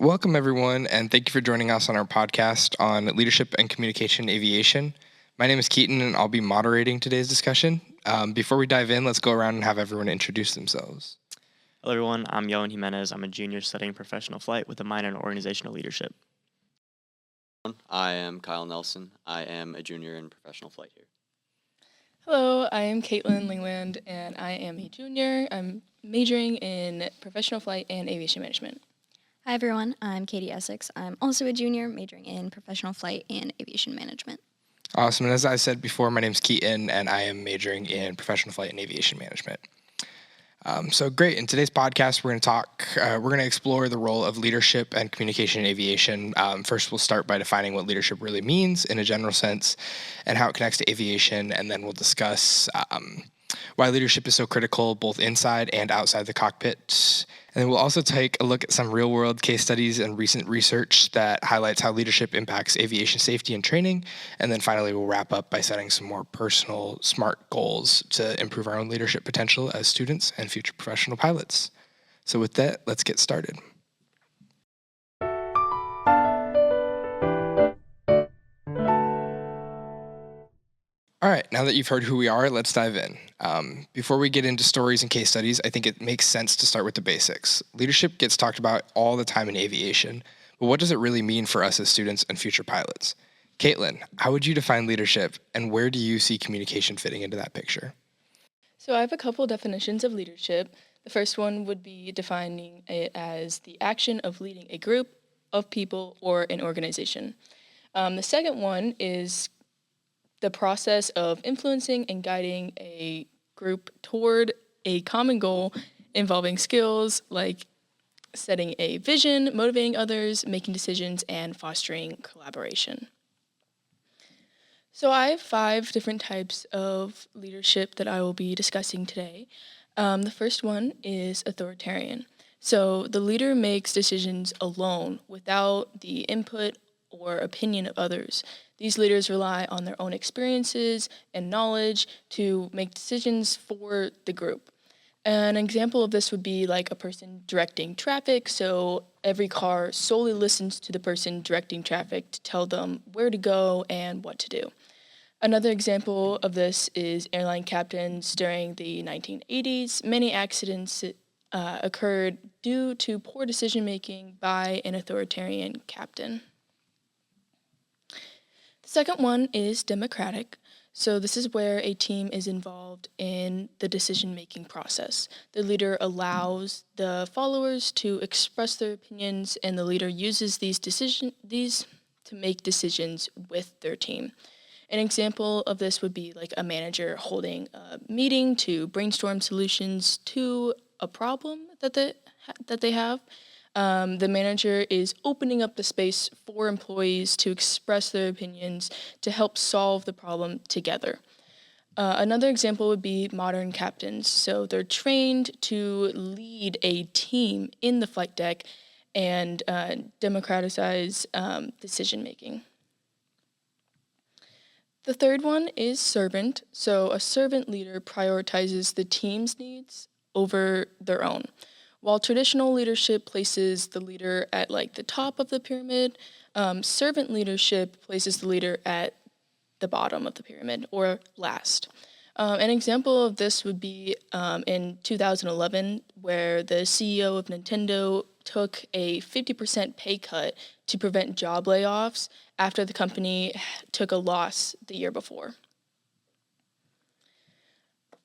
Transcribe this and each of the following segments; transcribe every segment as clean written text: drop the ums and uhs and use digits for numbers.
Welcome, everyone, and thank you for joining us on our podcast on leadership and communication in aviation. My name is Kaitlin, and I'll be moderating today's discussion. Before we dive in, let's go around and have everyone introduce themselves. Hello, everyone. I'm Jovan Jimenez. I'm a junior studying professional flight with a minor in organizational leadership. I am Kyle Nelson. I am a junior in professional flight here. Hello, I am Kaitlin Lingland, and I am a junior. I'm majoring in professional flight and aviation management. Hi everyone, I'm Katie Essex. I'm also a junior majoring in professional flight and aviation management. Awesome. And as I said before, my name is Keaton, and I am majoring in professional flight and aviation management. So great. In today's podcast, we're going to explore the role of leadership and communication in aviation. First, we'll start by defining what leadership really means in a general sense and how it connects to aviation. And then we'll discuss why leadership is so critical both inside and outside the cockpit. And then we'll also take a look at some real-world case studies and recent research that highlights how leadership impacts aviation safety and training. And then finally, we'll wrap up by setting some more personal, smart goals to improve our own leadership potential as students and future professional pilots. So with that, let's get started. All right, now that you've heard who we are, let's dive in. Before we get into stories and case studies, I think it makes sense to start with the basics. Leadership gets talked about all the time in aviation, but what does it really mean for us as students and future pilots? Kaitlin, how would you define leadership, and where do you see communication fitting into that picture? So I have a couple definitions of leadership. The first one would be defining it as the action of leading a group of people or an organization. The second one is the process of influencing and guiding a group toward a common goal involving skills like setting a vision, motivating others, making decisions, and fostering collaboration. So I have 5 different types of leadership that I will be discussing today. The first one is authoritarian. So the leader makes decisions alone without the input or opinion of others. These leaders rely on their own experiences and knowledge to make decisions for the group. An example of this would be like a person directing traffic, so every car solely listens to the person directing traffic to tell them where to go and what to do. Another example of this is airline captains during the 1980s. Many accidents occurred due to poor decision-making by an authoritarian captain. The second one is democratic. So this is where a team is involved in the decision-making process. The leader allows the followers to express their opinions, and the leader uses these to make decisions with their team. An example of this would be like a manager holding a meeting to brainstorm solutions to a problem that they have. The manager is opening up the space for employees to express their opinions to help solve the problem together. Another example would be modern captains. So they're trained to lead a team in the flight deck and democratize decision-making. The third one is servant. So a servant leader prioritizes the team's needs over their own. While traditional leadership places the leader at the top of the pyramid, servant leadership places the leader at the bottom of the pyramid or last. An example of this would be in 2011, where the CEO of Nintendo took a 50% pay cut to prevent job layoffs after the company took a loss the year before.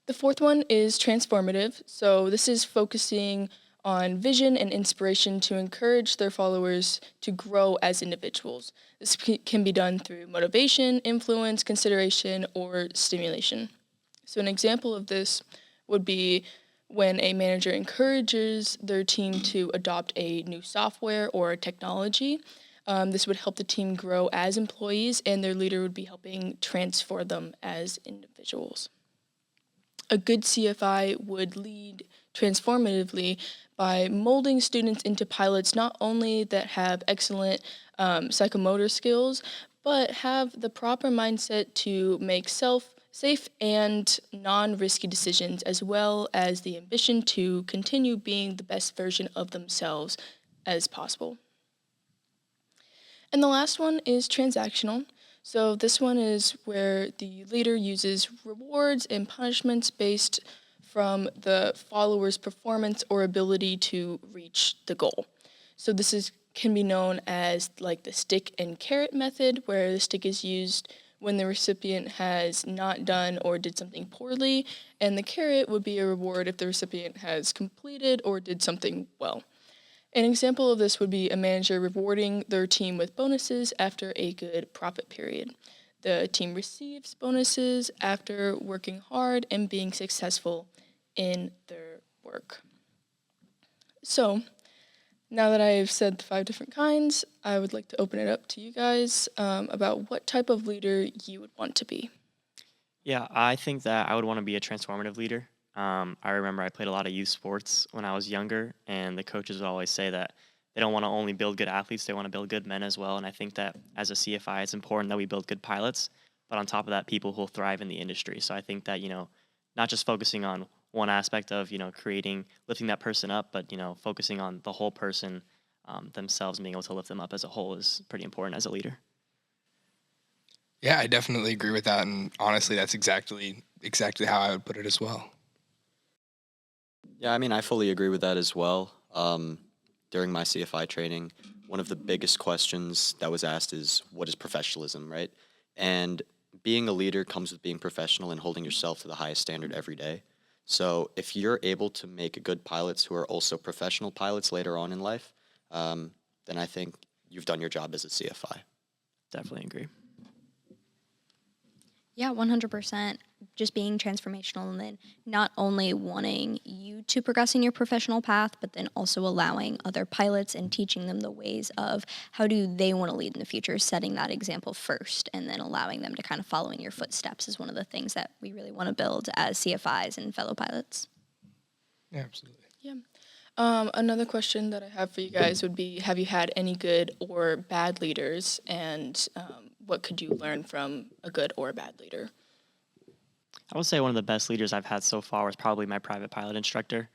The fourth one is transformative. So this is focusing on vision and inspiration to encourage their followers to grow as individuals. This can be done through motivation, influence, consideration, or stimulation. So an example of this would be when a manager encourages their team to adopt a new software or technology. This would help the team grow as employees, and their leader would be helping transform them as individuals. A good CFI would lead transformatively by molding students into pilots not only that have excellent psychomotor skills, but have the proper mindset to make safe and non-risky decisions, as well as the ambition to continue being the best version of themselves as possible. And the last one is transactional. So this one is where the leader uses rewards and punishments based from the follower's performance or ability to reach the goal. So can be known as like the stick and carrot method, where the stick is used when the recipient has not done or did something poorly, and the carrot would be a reward if the recipient has completed or did something well. An example of this would be a manager rewarding their team with bonuses after a good profit period. The team receives bonuses after working hard and being successful in their work. So, now that I've said the 5 different kinds, I would like to open it up to you guys about what type of leader you would want to be. Yeah, I think that I would want to be a transformative leader. I remember I played a lot of youth sports when I was younger, and the coaches would always say that they don't want to only build good athletes, they want to build good men as well. And I think that as a CFI, it's important that we build good pilots, but on top of that, people who will thrive in the industry. So I think that, not just focusing on one aspect of, lifting that person up, but, focusing on the whole person themselves and being able to lift them up as a whole is pretty important as a leader. Yeah, I definitely agree with that, and honestly, that's exactly how I would put it as well. Yeah, I mean, I fully agree with that as well. During my CFI training, one of the biggest questions that was asked is, what is professionalism, right? And being a leader comes with being professional and holding yourself to the highest standard every day. So if you're able to make good pilots who are also professional pilots later on in life, then I think you've done your job as a CFI. Definitely agree. Yeah, 100%. Just being transformational, and then not only wanting you to progress in your professional path, but then also allowing other pilots and teaching them the ways of how do they want to lead in the future, setting that example first, and then allowing them to kind of follow in your footsteps is one of the things that we really want to build as CFIs and fellow pilots. Yeah, absolutely. Yeah. Another question that I have for you guys would be, have you had any good or bad leaders, and what could you learn from a good or a bad leader? I would say one of the best leaders I've had so far was probably my private pilot instructor.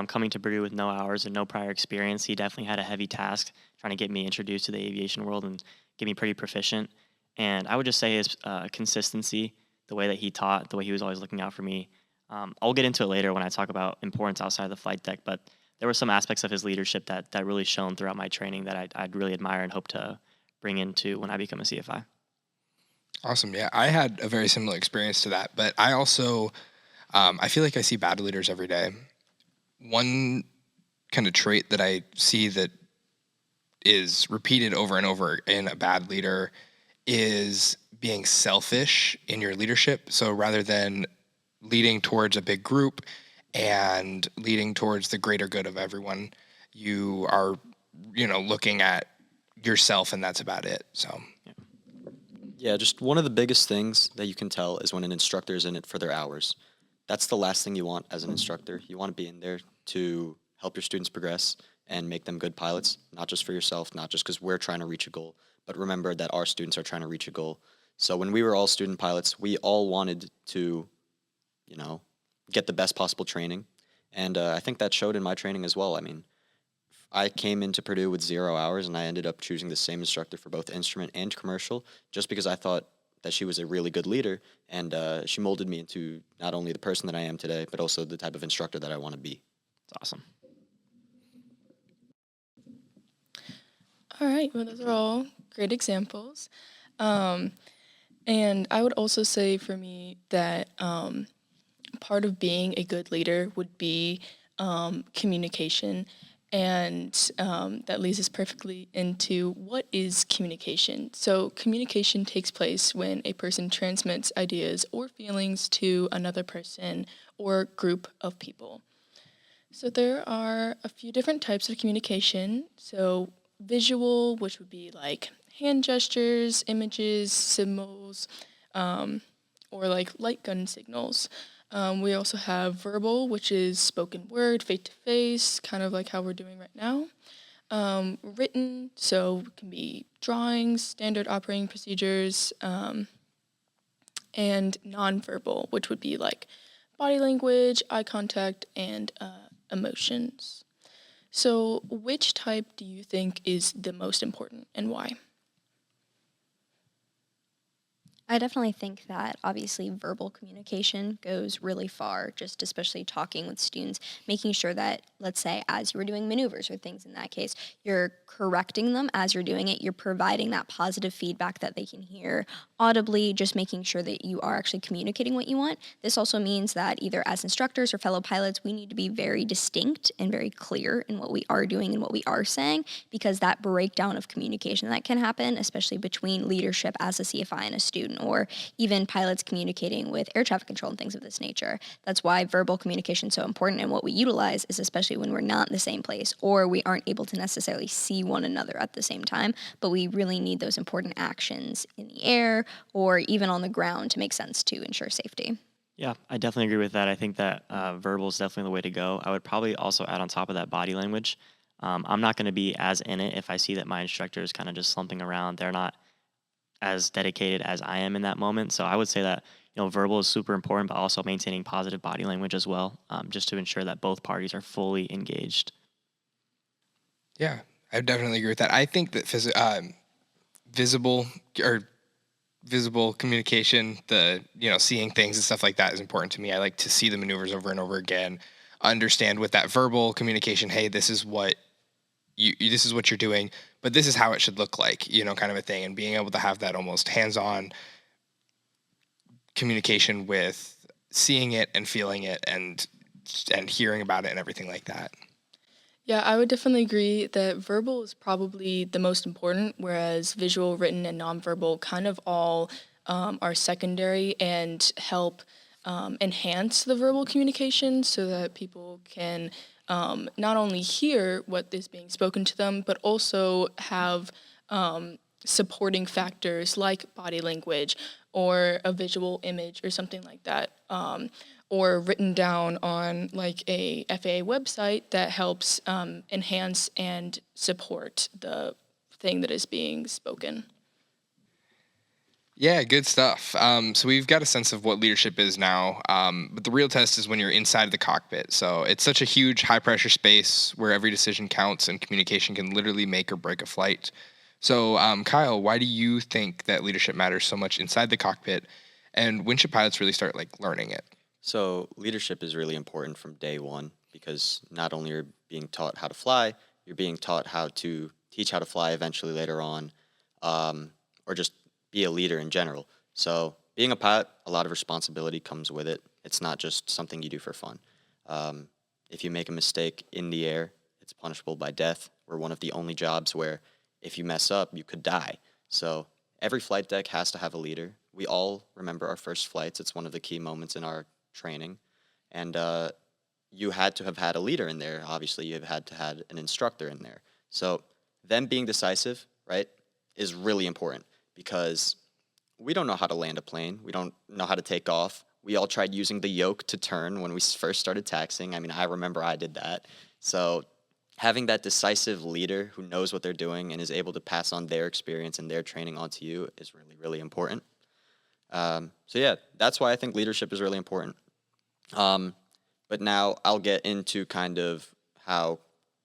Coming to Purdue with no hours and no prior experience, he definitely had a heavy task trying to get me introduced to the aviation world and get me pretty proficient. And I would just say his consistency, the way that he taught, the way he was always looking out for me. I'll get into it later when I talk about importance outside the flight deck, but there were some aspects of his leadership that really shone throughout my training that I'd really admire and hope to bring into when I become a CFI. Awesome. Yeah, I had a very similar experience to that, but I also, I feel like I see bad leaders every day. One kind of trait that I see that is repeated over and over in a bad leader is being selfish in your leadership. So rather than leading towards a big group and leading towards the greater good of everyone, you are, looking at yourself, and that's about it. So. Yeah, just one of the biggest things that you can tell is when an instructor is in it for their hours. That's the last thing you want as an instructor. You want to be in there to help your students progress and make them good pilots, not just for yourself, not just because we're trying to reach a goal, but remember that our students are trying to reach a goal. So when we were all student pilots, we all wanted to, get the best possible training. And I think that showed in my training as well. I mean, I came into Purdue with 0 hours, and I ended up choosing the same instructor for both instrument and commercial just because I thought that she was a really good leader, and she molded me into not only the person that I am today, but also the type of instructor that I want to be. It's awesome. All right, well, those are all great examples. And I would also say for me that part of being a good leader would be communication. And that leads us perfectly into what is communication. So communication takes place when a person transmits ideas or feelings to another person or group of people. So there are a few different types of communication. So visual, which would be like hand gestures, images, symbols, or like light gun signals. We also have verbal, which is spoken word, face-to-face, kind of like how we're doing right now. Written, so it can be drawings, standard operating procedures, and nonverbal, which would be like body language, eye contact, and emotions. So which type do you think is the most important, and why? I definitely think that obviously verbal communication goes really far, just especially talking with students, making sure that, let's say, as you were doing maneuvers or things in that case, you're correcting them as you're doing it. You're providing that positive feedback that they can hear audibly, just making sure that you are actually communicating what you want. This also means that either as instructors or fellow pilots, we need to be very distinct and very clear in what we are doing and what we are saying, because that breakdown of communication that can happen, especially between leadership as a CFI and a student, or even pilots communicating with air traffic control and things of this nature. That's why verbal communication is so important, and what we utilize is especially when we're not in the same place or we aren't able to necessarily see one another at the same time, but we really need those important actions in the air or even on the ground to make sense to ensure safety. Yeah, I definitely agree with that. I think that verbal is definitely the way to go. I would probably also add on top of that body language. I'm not going to be as in it if I see that my instructor is kind of just slumping around. They're not as dedicated as I am in that moment. So I would say that verbal is super important, but also maintaining positive body language as well, just to ensure that both parties are fully engaged. Yeah, I definitely agree with that. I think that visible communication, seeing things and stuff like that is important to me. I like to see the maneuvers over and over again, understand with that verbal communication, hey, this is what this is what you're doing, but this is how it should look like, kind of a thing. And being able to have that almost hands-on communication with seeing it and feeling it and hearing about it and everything like that. Yeah, I would definitely agree that verbal is probably the most important, whereas visual, written, and nonverbal kind of all are secondary and help enhance the verbal communication so that people can not only hear what is being spoken to them, but also have supporting factors like body language or a visual image or something like that, or written down on like a FAA website that helps enhance and support the thing that is being spoken. Yeah, good stuff. So we've got a sense of what leadership is now, but the real test is when you're inside the cockpit. So it's such a huge, high-pressure space where every decision counts and communication can literally make or break a flight. So, Kyle, why do you think that leadership matters so much inside the cockpit, and when should pilots really start learning it? So leadership is really important from day one, because not only are you being taught how to fly, you're being taught how to teach how to fly eventually later on, or just be a leader in general. So being a pilot, a lot of responsibility comes with it. It's not just something you do for fun. If you make a mistake in the air, it's punishable by death. We're one of the only jobs where if you mess up, you could die. So every flight deck has to have a leader. We all remember our first flights. It's one of the key moments in our training. And you had to have had a leader in there. Obviously, you have had to have an instructor in there. So them being decisive, right, is really important, because we don't know how to land a plane. We don't know how to take off. We all tried using the yoke to turn when we first started taxiing. I mean, I remember I did that. So having that decisive leader who knows what they're doing and is able to pass on their experience and their training onto you is really, really important. So yeah, that's why I think leadership is really important. But now I'll get into kind of how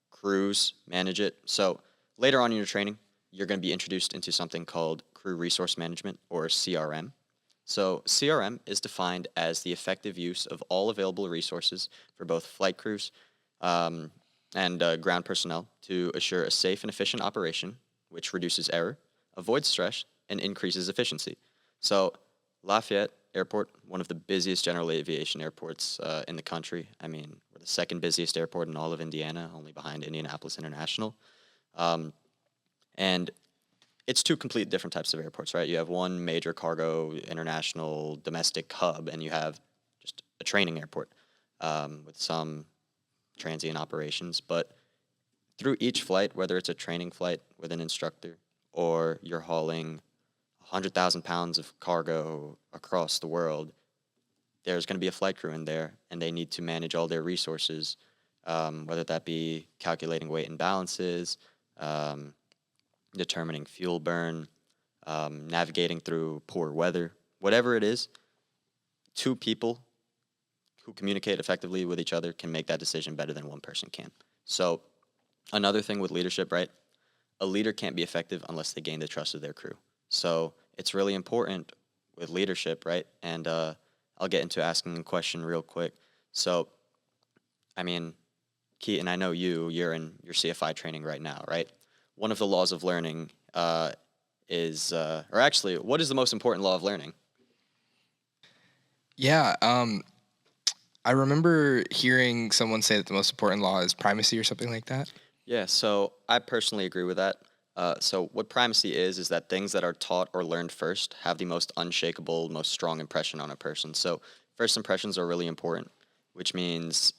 crews manage it. So later on in your training, you're going to be introduced into something called Crew Resource Management, or CRM. So CRM is defined as the effective use of all available resources for both flight crews and ground personnel to assure a safe and efficient operation, which reduces error, avoids stress, and increases efficiency. So Lafayette Airport, one of the busiest general aviation airports in the country. I mean, we're the second busiest airport in all of Indiana, only behind Indianapolis International. And it's two completely different types of airports, right? You have one major cargo, international, domestic hub, and you have just a training airport with some transient operations. But through each flight, whether it's a training flight with an instructor or you're hauling 100,000 pounds of cargo across the world, there's going to be a flight crew in there, and they need to manage all their resources, whether that be calculating weight and balances, determining fuel burn, navigating through poor weather, whatever it is. Two people who communicate effectively with each other can make that decision better than one person can. So another thing with leadership, right? A leader can't be effective unless they gain the trust of their crew. So it's really important with leadership, right? And I'll get into asking a question real quick. So, I mean, Keaton, I know you're in your CFI training right now, right? One of the laws of learning or actually, what is the most important law of learning? Yeah, I remember hearing someone say that the most important law is primacy or something like that. Yeah, so I personally agree with that. So what primacy is that things that are taught or learned first have the most unshakable, most strong impression on a person. So first impressions are really important, which means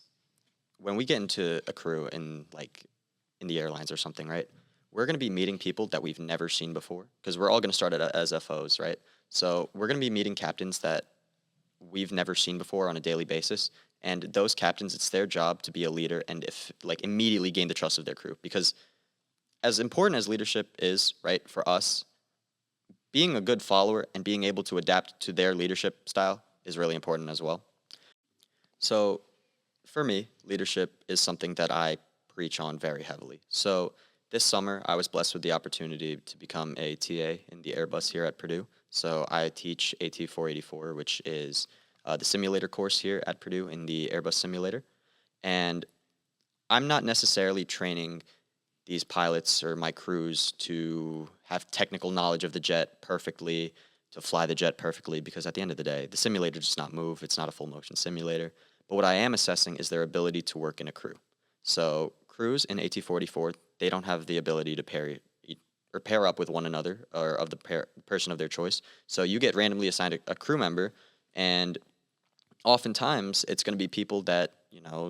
when we get into a crew in the airlines or something, right? We're going to be meeting people that we've never seen before because we're all going to start as FOs, right? So we're going to be meeting captains that we've never seen before on a daily basis. And those captains, it's their job to be a leader and immediately gain the trust of their crew. Because as important as leadership is, right, for us, being a good follower and being able to adapt to their leadership style is really important as well. So for me, leadership is something that I preach on very heavily. So this summer, I was blessed with the opportunity to become a TA in the Airbus here at Purdue. So I teach AT484, which is the simulator course here at Purdue in the Airbus simulator. And I'm not necessarily training these pilots or my crews to have technical knowledge of the jet perfectly, to fly the jet perfectly, because at the end of the day, the simulator does not move. It's not a full motion simulator. But what I am assessing is their ability to work in a crew. So crews in AT44, they don't have the ability to pair up with one another or of the person of their choice. So you get randomly assigned a crew member, and oftentimes it's going to be people that,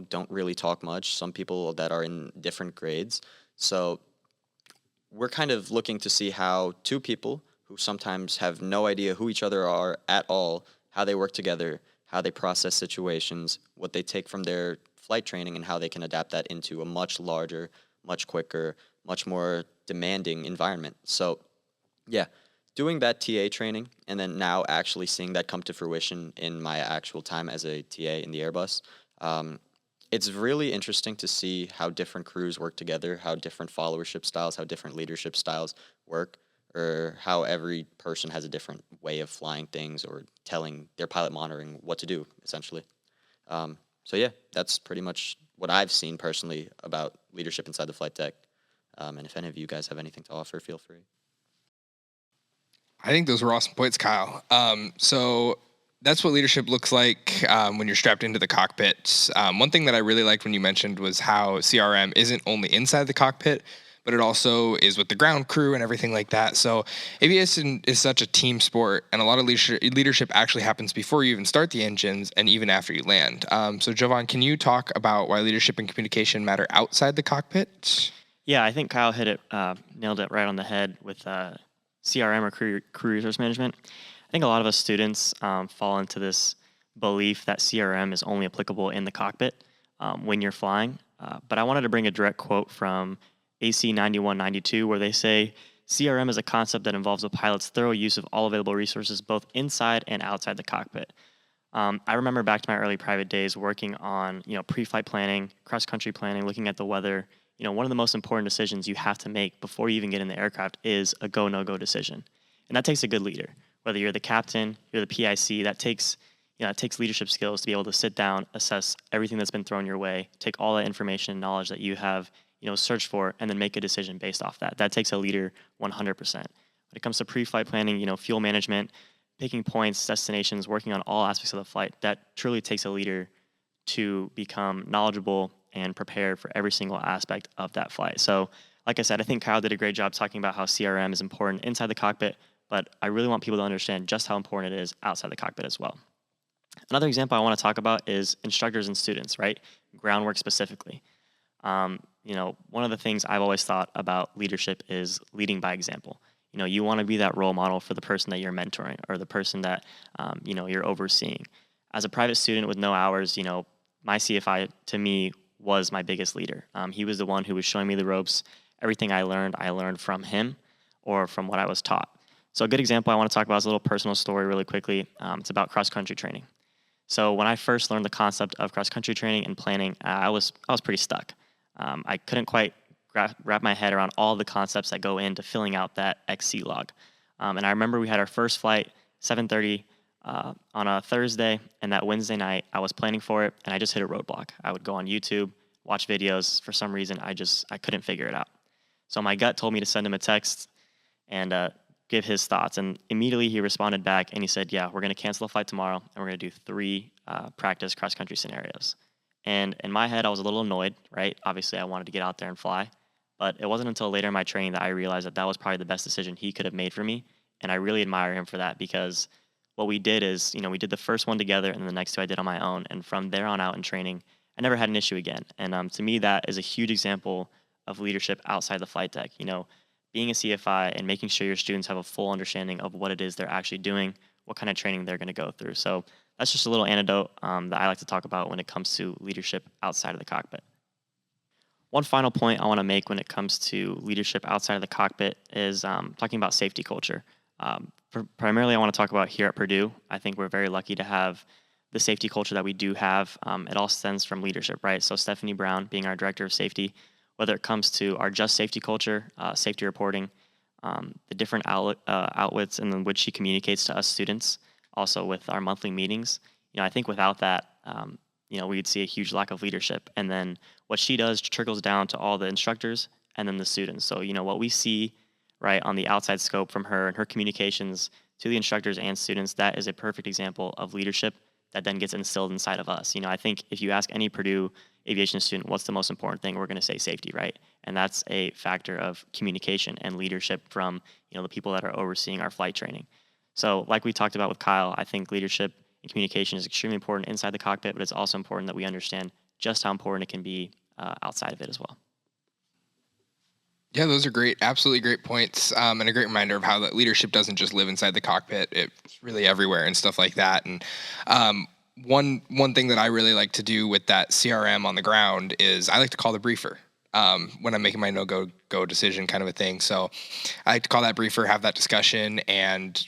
don't really talk much, some people that are in different grades. So we're kind of looking to see how two people who sometimes have no idea who each other are at all, how they work together, how they process situations, what they take from their flight training, and how they can adapt that into a much larger, much quicker, much more demanding environment. So, yeah, doing that TA training and then now actually seeing that come to fruition in my actual time as a TA in the Airbus, it's really interesting to see how different crews work together, how different followership styles, how different leadership styles work, or how every person has a different way of flying things or telling their pilot monitoring what to do, essentially. So yeah, that's pretty much what I've seen personally about leadership inside the flight deck. And if any of you guys have anything to offer, feel free. I think those were awesome points, Kyle. So that's what leadership looks like when you're strapped into the cockpit. One thing that I really liked when you mentioned was how CRM isn't only inside the cockpit, but it also is with the ground crew and everything like that. So aviation is such a team sport, and a lot of leadership actually happens before you even start the engines and even after you land. So Jovan, can you talk about why leadership and communication matter outside the cockpit? Yeah, I think Kyle nailed it right on the head with CRM or career resource management. I think a lot of us students fall into this belief that CRM is only applicable in the cockpit when you're flying. But I wanted to bring a direct quote from AC 9192, where they say, CRM is a concept that involves a pilot's thorough use of all available resources, both inside and outside the cockpit. I remember back to my early private days working on, pre-flight planning, cross-country planning, looking at the weather. One of the most important decisions you have to make before you even get in the aircraft is a go, no-go decision. And that takes a good leader. Whether you're the captain, you're the PIC, that takes leadership skills to be able to sit down, assess everything that's been thrown your way, take all that information and knowledge that you have, search for, and then make a decision based off that. That takes a leader 100%. When it comes to pre-flight planning, fuel management, picking points, destinations, working on all aspects of the flight, that truly takes a leader to become knowledgeable and prepared for every single aspect of that flight. So, like I said, I think Kyle did a great job talking about how CRM is important inside the cockpit, but I really want people to understand just how important it is outside the cockpit as well. Another example I want to talk about is instructors and students, right? Groundwork specifically. One of the things I've always thought about leadership is leading by example. You want to be that role model for the person that you're mentoring or the person that, you're overseeing. As a private student with no hours, my CFI, to me, was my biggest leader. He was the one who was showing me the ropes. Everything I learned from him or from what I was taught. So a good example I want to talk about is a little personal story really quickly. It's about cross-country training. So when I first learned the concept of cross-country training and planning, I was pretty stuck. I couldn't quite wrap my head around all the concepts that go into filling out that XC log. And I remember we had our first flight 7:30 on a Thursday, and that Wednesday night I was planning for it, and I just hit a roadblock. I would go on YouTube, watch videos. For some reason, I couldn't figure it out. So my gut told me to send him a text and give his thoughts. And immediately he responded back and he said, yeah, we're going to cancel the flight tomorrow and we're going to do 3 practice cross-country scenarios. And in my head, I was a little annoyed, right? Obviously, I wanted to get out there and fly. But it wasn't until later in my training that I realized that that was probably the best decision he could have made for me. And I really admire him for that, because what we did is, we did the first one together and then the next 2 I did on my own. And from there on out in training, I never had an issue again. And to me, that is a huge example of leadership outside the flight deck. Being a CFI and making sure your students have a full understanding of what it is they're actually doing, what kind of training they're going to go through. So that's just a little anecdote that I like to talk about when it comes to leadership outside of the cockpit. One final point I want to make when it comes to leadership outside of the cockpit is talking about safety culture. Primarily, I want to talk about here at Purdue. I think we're very lucky to have the safety culture that we do have. It all stems from leadership, right? So Stephanie Brown, being our director of safety, whether it comes to our just safety culture, safety reporting, the different outlets in which she communicates to us students, also with our monthly meetings. I think without that, we'd see a huge lack of leadership. And then what she does trickles down to all the instructors and then the students. So, what we see, right, on the outside scope from her and her communications to the instructors and students, that is a perfect example of leadership that then gets instilled inside of us. I think if you ask any Purdue aviation student, what's the most important thing, we're going to say safety, right? And that's a factor of communication and leadership from, the people that are overseeing our flight training. So like we talked about with Kyle, I think leadership and communication is extremely important inside the cockpit, but it's also important that we understand just how important it can be outside of it as well. Yeah, those are great, absolutely great points, and a great reminder of how that leadership doesn't just live inside the cockpit; it's really everywhere and stuff like that. And one thing that I really like to do with that CRM on the ground is I like to call the briefer when I'm making my no-go decision kind of a thing. So I like to call that briefer, have that discussion, and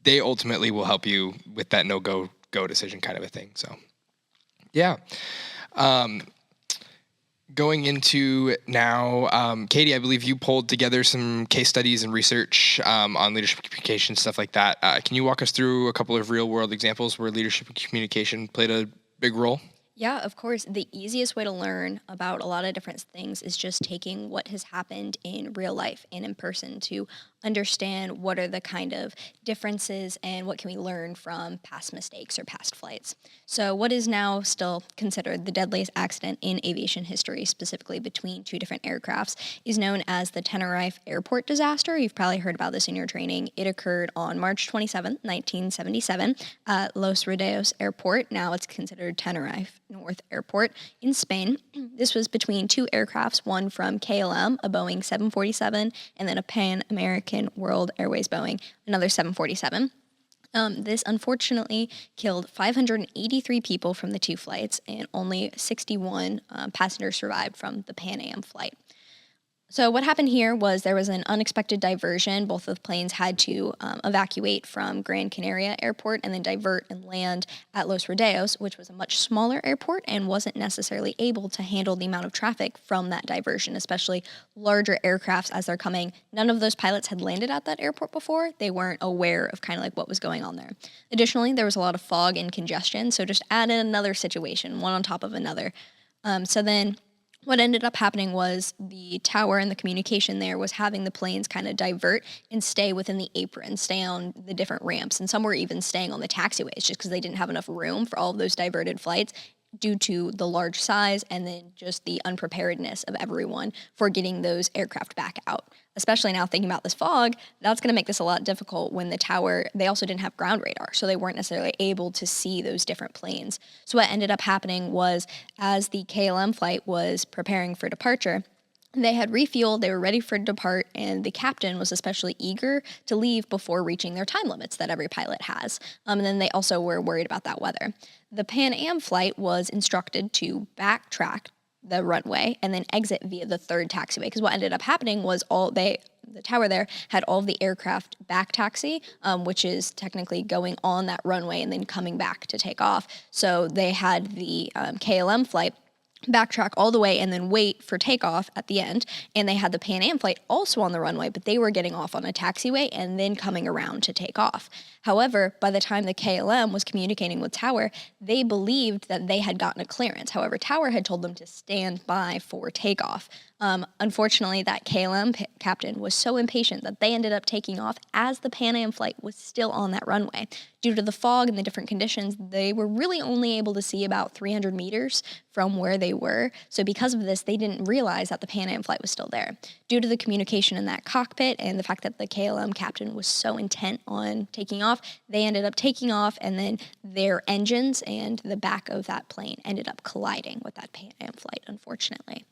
they ultimately will help you with that no-go decision kind of a thing. So yeah. Going into now, Katie, I believe you pulled together some case studies and research on leadership communication, stuff like that. Can you walk us through a couple of real-world examples where leadership and communication played a big role? Yeah, of course. The easiest way to learn about a lot of different things is just taking what has happened in real life and in person to understand what are the kind of differences and what can we learn from past mistakes or past flights. So what is now still considered the deadliest accident in aviation history, specifically between 2 different aircrafts, is known as the Tenerife airport disaster. You've probably heard about this in your training. It occurred on March 27, 1977 at Los Rodeos Airport. Now it's considered Tenerife North Airport in Spain. This was between 2 aircrafts, one from KLM, a Boeing 747, and then a Pan American World Airways Boeing, another 747. This unfortunately killed 583 people from the 2 flights, and only 61 passengers survived from the Pan Am flight. So what happened here was there was an unexpected diversion. Both of the planes had to evacuate from Gran Canaria Airport and then divert and land at Los Rodeos, which was a much smaller airport and wasn't necessarily able to handle the amount of traffic from that diversion, especially larger aircrafts as they're coming. None of those pilots had landed at that airport before. They weren't aware of kind of like what was going on there. Additionally, there was a lot of fog and congestion, so just add in another situation, one on top of another. So then what ended up happening was the tower and the communication there was having the planes kind of divert and stay within the apron, stay on the different ramps. And some were even staying on the taxiways just because they didn't have enough room for all of those diverted flights due to the large size and then just the unpreparedness of everyone for getting those aircraft back out. Especially now thinking about this fog, that's going to make this a lot difficult when the tower, they also didn't have ground radar, so they weren't necessarily able to see those different planes. So what ended up happening was as the KLM flight was preparing for departure, they had refueled, they were ready for depart, and the captain was especially eager to leave before reaching their time limits that every pilot has. And then they also were worried about that weather. The Pan Am flight was instructed to backtrack the runway and then exit via the 3rd taxiway, because what ended up happening was the tower there had all of the aircraft back taxi, which is technically going on that runway and then coming back to take off. So they had the KLM flight backtrack all the way and then wait for takeoff at the end. And they had the Pan Am flight also on the runway, but they were getting off on a taxiway and then coming around to take off. However, by the time the KLM was communicating with Tower, they believed that they had gotten a clearance. However, Tower had told them to stand by for takeoff. Unfortunately, that KLM captain was so impatient that they ended up taking off as the Pan Am flight was still on that runway. Due to the fog and the different conditions, they were really only able to see about 300 meters from where they were. So because of this, they didn't realize that the Pan Am flight was still there. Due to the communication in that cockpit and the fact that the KLM captain was so intent on taking off, they ended up taking off, and then their engines and the back of that plane ended up colliding with that Pan Am flight, unfortunately.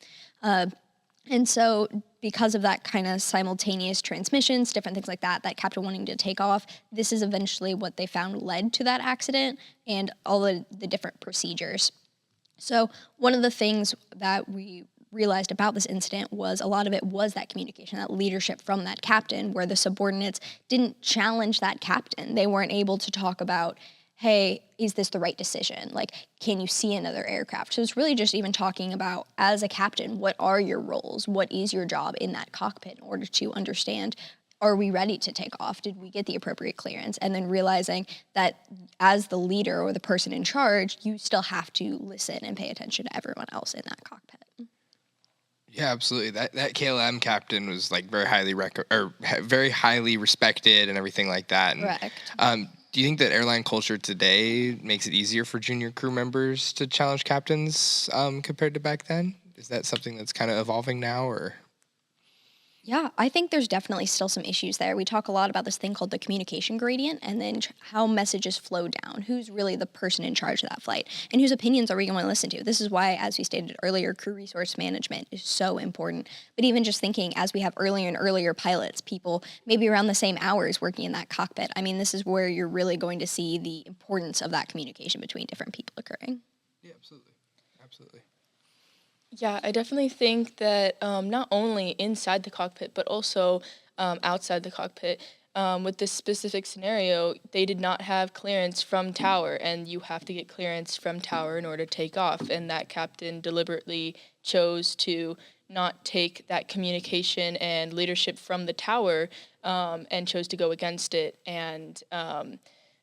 And so because of that kind of simultaneous transmissions, different things like that, that captain wanting to take off, this is eventually what they found led to that accident and all the different procedures. So one of the things that we realized about this incident was a lot of it was that communication, that leadership from that captain, where the subordinates didn't challenge that captain. They weren't able to talk about, hey, is this the right decision? Like, can you see another aircraft? So it's really just even talking about, as a captain, what are your roles? What is your job in that cockpit in order to understand, are we ready to take off? Did we get the appropriate clearance? And then realizing that as the leader or the person in charge, you still have to listen and pay attention to everyone else in that cockpit. Yeah, absolutely. That KLM captain was like very highly respected and everything like that. And, Correct. do you think that airline culture today makes it easier for junior crew members to challenge captains compared to back then? Is that something that's kind of evolving now, or? Yeah, I think there's definitely still some issues there. We talk a lot about this thing called the communication gradient, and then how messages flow down. Who's really the person in charge of that flight, and whose opinions are we going to listen to? This is why, as we stated earlier, crew resource management is so important. But even just thinking, as we have earlier and earlier pilots, people maybe around the same hours working in that cockpit, I mean, this is where you're really going to see the importance of that communication between different people occurring. Yeah, absolutely. Absolutely. Yeah, I definitely think that not only inside the cockpit, but also outside the cockpit, with this specific scenario, they did not have clearance from Tower, and you have to get clearance from Tower in order to take off. And that captain deliberately chose to not take that communication and leadership from the Tower, and chose to go against it and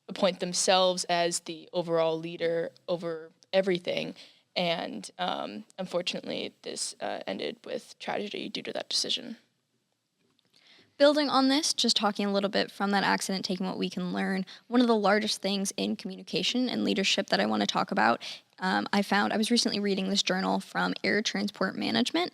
appoint themselves as the overall leader over everything. And unfortunately, this ended with tragedy due to that decision. Building on this, just talking a little bit from that accident, taking what we can learn, one of the largest things in communication and leadership that I want to talk about, I was recently reading this journal from Air Transport Management.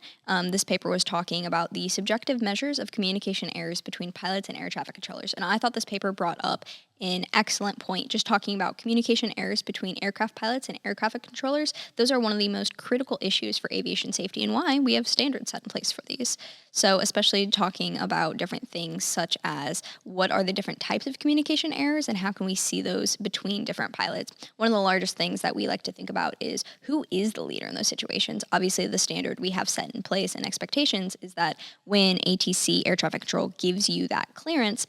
This paper was talking about the subjective measures of communication errors between pilots and air traffic controllers. And I thought this paper brought up an excellent point, just talking about communication errors between aircraft pilots and air traffic controllers. Those are one of the most critical issues for aviation safety, and why we have standards set in place for these. So especially talking about different things such as what are the different types of communication errors and how can we see those between different pilots. One of the largest things that we like to think about is who is the leader in those situations. Obviously, the standard we have set in place and expectations is that when ATC, air traffic control, gives you that clearance,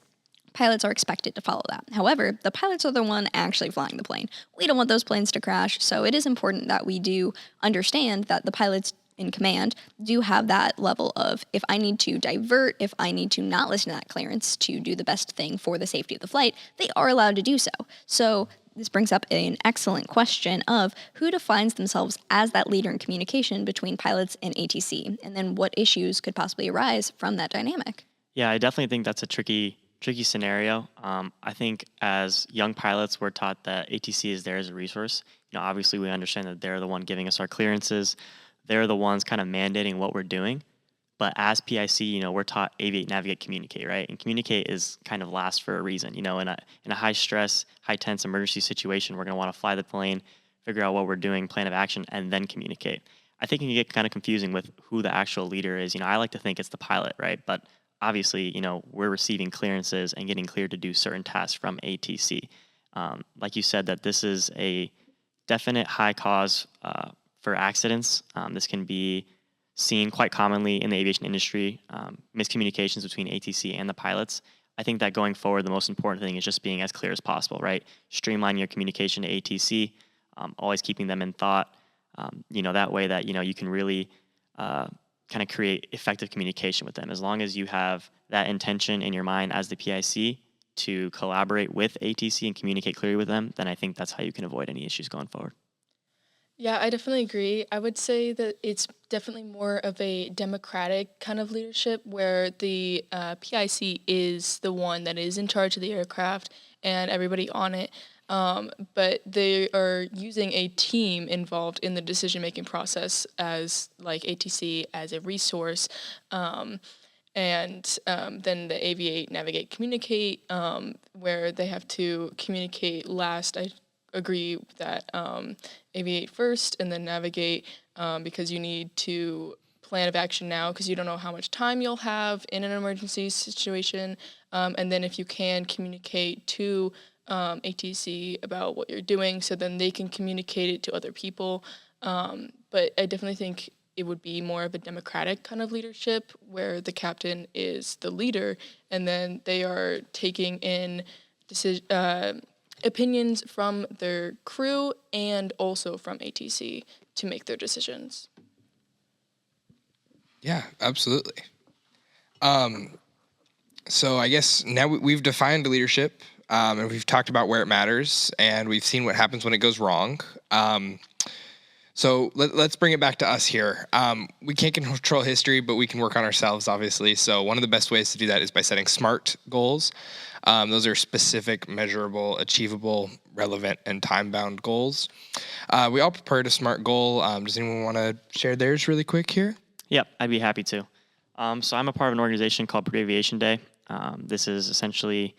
pilots are expected to follow that. However, the pilots are the one actually flying the plane. We don't want those planes to crash, so it is important that we do understand that the pilots in command do have that level of, if I need to divert, if I need to not listen to that clearance to do the best thing for the safety of the flight, they are allowed to do so. So this brings up an excellent question of who defines themselves as that leader in communication between pilots and ATC, and then what issues could possibly arise from that dynamic. Yeah, I definitely think that's a tricky scenario. I think as young pilots, we're taught that ATC is there as a resource. Obviously we understand that they're the one giving us our clearances. They're the ones kind of mandating what we're doing. But as PIC, we're taught aviate, navigate, communicate, right? And communicate is kind of last for a reason. In a high stress, high tense emergency situation, we're going to want to fly the plane, figure out what we're doing, plan of action, and then communicate. I think it can get kind of confusing with who the actual leader is. I like to think it's the pilot, right? But obviously, we're receiving clearances and getting cleared to do certain tasks from ATC. Like you said, that this is a definite high cause for accidents. This can be seen quite commonly in the aviation industry, miscommunications between ATC and the pilots. I think that going forward, the most important thing is just being as clear as possible, right? Streamlining your communication to ATC, always keeping them in thought. That way that, you can really kind of create effective communication with them. As long as you have that intention in your mind as the PIC to collaborate with ATC and communicate clearly with them, then I think that's how you can avoid any issues going forward. Yeah, I definitely agree. I would say that it's definitely more of a democratic kind of leadership where the PIC is the one that is in charge of the aircraft and everybody on it. But they are using a team involved in the decision-making process as like ATC as a resource. Then the aviate, navigate, communicate, where they have to communicate last. I agree that aviate first and then navigate, because you need to plan of action now because you don't know how much time you'll have in an emergency situation. And then if you can communicate to ATC about what you're doing so then they can communicate it to other people. But I definitely think it would be more of a democratic kind of leadership where the captain is the leader and then they are taking in opinions from their crew and also from ATC to make their decisions. Yeah, absolutely. So I guess now we've defined leadership, and we've talked about where it matters, and we've seen what happens when it goes wrong. So let's bring it back to us here. We can't control history, but we can work on ourselves, obviously. So one of the best ways to do that is by setting SMART goals. Those are specific, measurable, achievable, relevant, and time-bound goals. We all prepared a SMART goal. Does anyone want to share theirs really quick here? Yep, I'd be happy to. So I'm a part of an organization called Aviation Day. This is essentially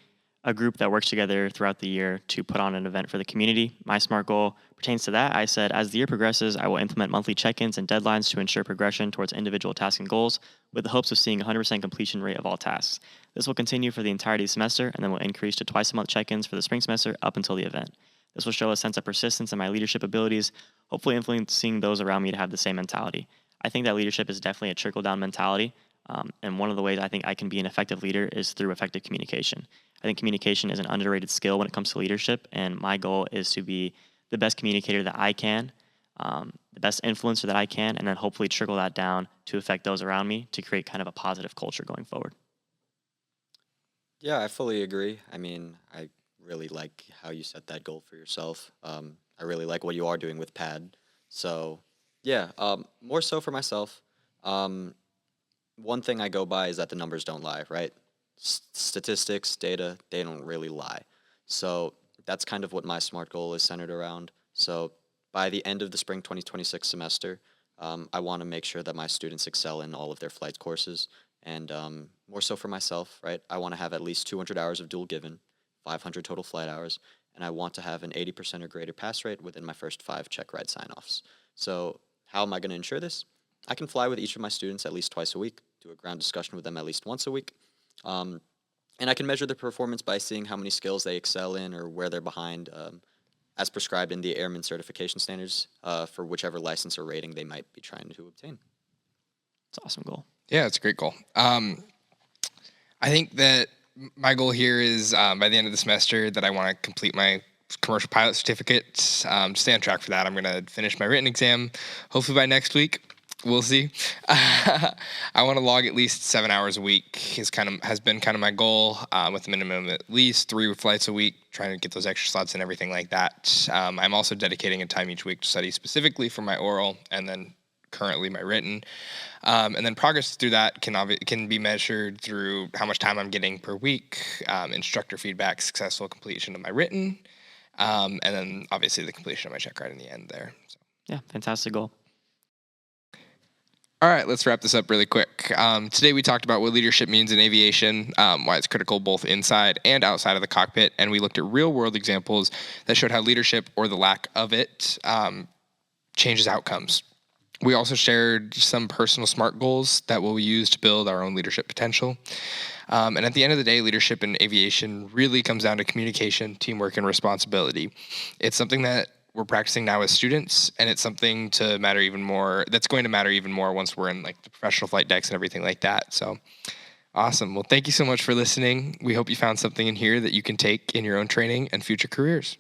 a group that works together throughout the year to put on an event for the community. My SMART goal pertains to that. I said, as the year progresses, I will implement monthly check-ins and deadlines to ensure progression towards individual tasks and goals with the hopes of seeing 100% completion rate of all tasks. This will continue for the entirety of the semester and then will increase to twice a month check-ins for the spring semester up until the event. This will show a sense of persistence in my leadership abilities, hopefully influencing those around me to have the same mentality. I think that leadership is definitely a trickle-down mentality. And one of the ways I think I can be an effective leader is through effective communication. I think communication is an underrated skill when it comes to leadership, and my goal is to be the best communicator that I can, the best influencer that I can, and then hopefully trickle that down to affect those around me to create kind of a positive culture going forward. Yeah, I fully agree. I mean, I really like how you set that goal for yourself. I really like what you are doing with PAD. So, yeah, more so for myself. One thing I go by is that the numbers don't lie, right? Statistics, data, they don't really lie. So that's kind of what my SMART goal is centered around. So by the end of the spring 2026 semester, I want to make sure that my students excel in all of their flight courses. And more so for myself, right? I want to have at least 200 hours of dual given, 500 total flight hours, and I want to have an 80% or greater pass rate within my first 5 check ride sign-offs. So how am I going to ensure this? I can fly with each of my students at least twice a week, do a ground discussion with them at least once a week, and I can measure their performance by seeing how many skills they excel in or where they're behind, as prescribed in the airman certification standards for whichever license or rating they might be trying to obtain. It's an awesome goal. Yeah, it's a great goal. I think that my goal here is by the end of the semester that I want to complete my commercial pilot certificate. Stay on track for that. I'm going to finish my written exam, hopefully by next week. We'll see. I want to log at least 7 hours a week. Has been kind of my goal, with a minimum of at least 3 flights a week, trying to get those extra slots and everything like that. I'm also dedicating a time each week to study specifically for my oral and then currently my written. And then progress through that can be measured through how much time I'm getting per week, instructor feedback, successful completion of my written, and then obviously the completion of my check ride in the end there. So. Yeah, fantastic goal. All right, let's wrap this up really quick. Today we talked about what leadership means in aviation, why it's critical both inside and outside of the cockpit, and we looked at real-world examples that showed how leadership, or the lack of it, changes outcomes. We also shared some personal SMART goals that we'll use to build our own leadership potential. And at the end of the day, leadership in aviation really comes down to communication, teamwork, and responsibility. It's something that we're practicing now as students, and it's something to matter even more. That's going to matter even more once we're in like the professional flight decks and everything like that. So awesome. Well, thank you so much for listening. We hope you found something in here that you can take in your own training and future careers.